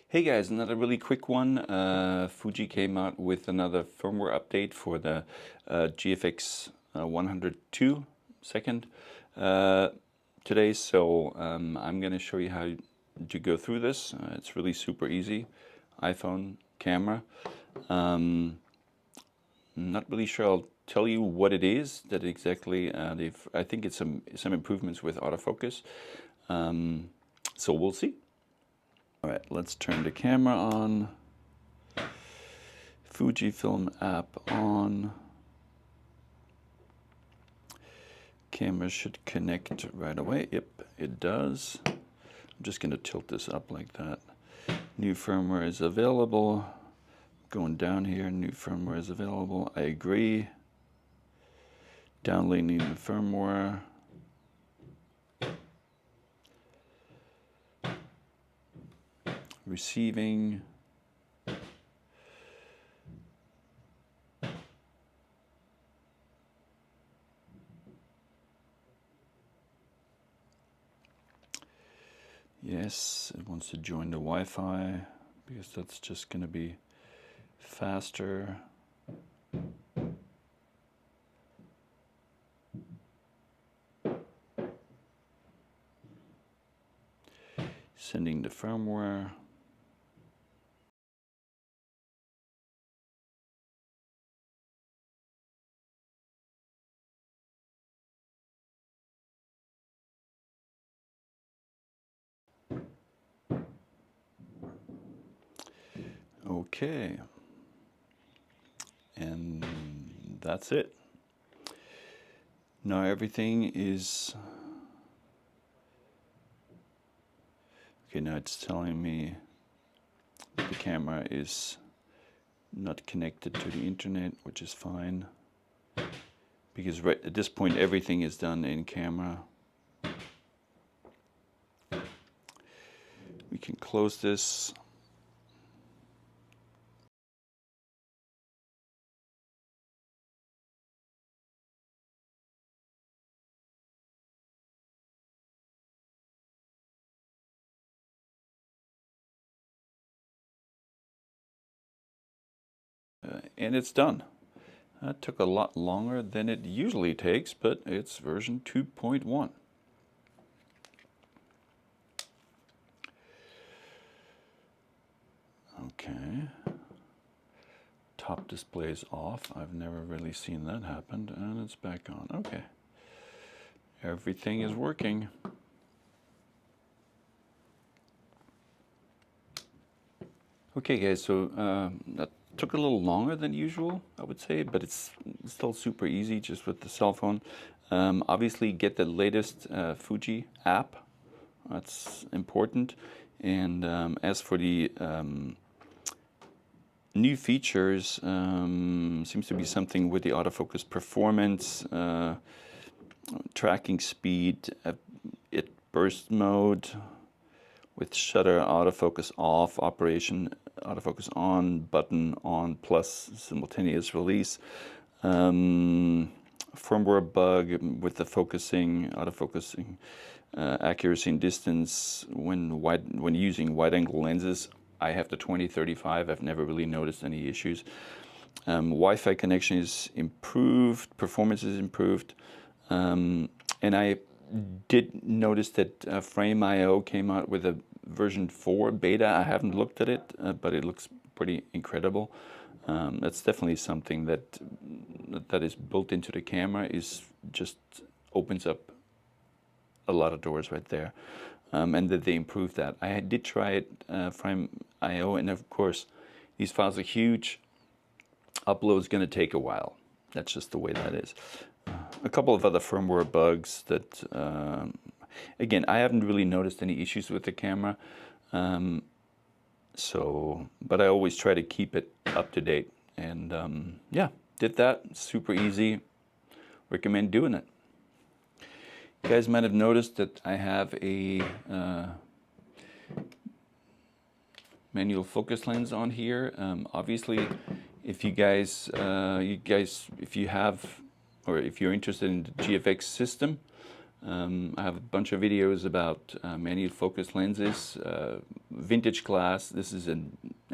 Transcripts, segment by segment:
Hey guys, another really quick one. Fuji came out with another firmware update for the GFX 102 second today. So I'm going to show you how to go through this. It's really super easy. iPhone camera. Not really sure I'll tell you what it is that exactly. I think it's some improvements with autofocus. So we'll see. All right, let's turn the camera on. Fuji Film app on. Camera should connect right away. Yep, it does. I'm just going to tilt this up like that. New firmware is available. Going down here, new firmware is available. I agree. Downloading the firmware. Receiving. Yes, it wants to join the Wi-Fi because that's just going to be faster. Sending the firmware. Okay, and that's it. Now everything is okay. Now it's telling me the camera is not connected to the internet, which is fine because right at this point everything is done in camera. We can close this. And it's done. That took a lot longer than it usually takes, but it's version 2.1. Okay. Top display is off. I've never really seen that happen, and it's back on. Okay. Everything is working. Okay guys, so that took a little longer than usual, I would say, but it's still super easy just with the cell phone. Obviously get the latest Fuji app. That's important. And as for the new features, seems to be something with the autofocus performance, tracking speed, it burst mode, with shutter autofocus off, operation autofocus on, button on, plus simultaneous release. Firmware bug with the focusing, autofocusing, accuracy and distance when using wide-angle lenses. I have the 20-35. I've never really noticed any issues. Wi-Fi connection is improved, performance is improved, and I did notice that Frame.io came out with a version 4 beta. I haven't looked at it, but it looks pretty incredible. That's definitely something that is built into the camera. Is just opens up a lot of doors right there, and that they improved that. I did try it, Frame.io, and of course, these files are huge. Upload is going to take a while. That's just the way that is. A couple of other firmware bugs that, again, I haven't really noticed any issues with the camera. But I always try to keep it up to date. And yeah, did that. Super easy. Recommend doing it. You guys might have noticed that I have a manual focus lens on here. Obviously, if you guys, if you have, or if you're interested in the GFX system, I have a bunch of videos about manual focus lenses, vintage glass. This is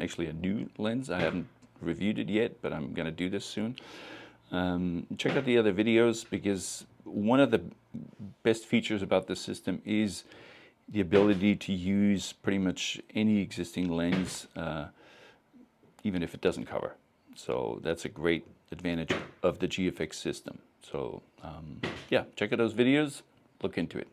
actually a new lens. I haven't reviewed it yet, but I'm going to do this soon. Check out the other videos, because one of the best features about this system is the ability to use pretty much any existing lens, even if it doesn't cover. So that's a great advantage of the GFX system. So yeah, check out those videos, look into it.